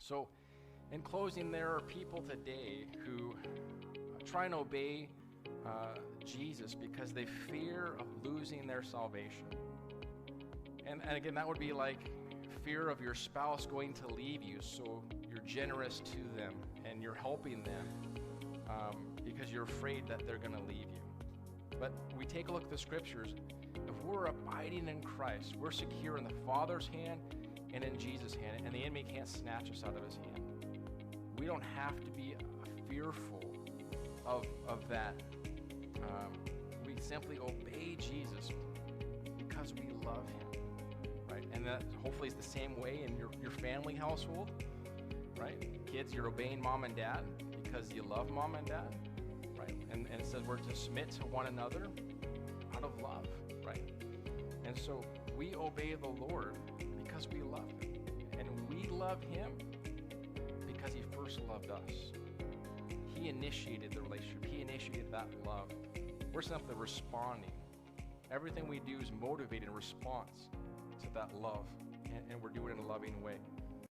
So, in closing, there are people today who try and obey Jesus because they fear of losing their salvation. And again, that would be like fear of your spouse going to leave you, so you're generous to them and you're helping them because you're afraid that they're going to leave you. But we take a look at the scriptures. If we're abiding in Christ, we're secure in the Father's hand and in Jesus' hand, and the enemy can't snatch us out of his hand. We don't have to be fearful of that. We simply obey Jesus because we love him, right? And that hopefully is the same way in your family household, right? Kids, you're obeying mom and dad because you love mom and dad, right? And it says we're to submit to one another out of love, right? And so we obey the Lord because we love him. And we love him because he first loved us. He initiated the relationship. He initiated that love. We're simply responding. Everything we do is motivated in response to that love. And we're doing it in a loving way.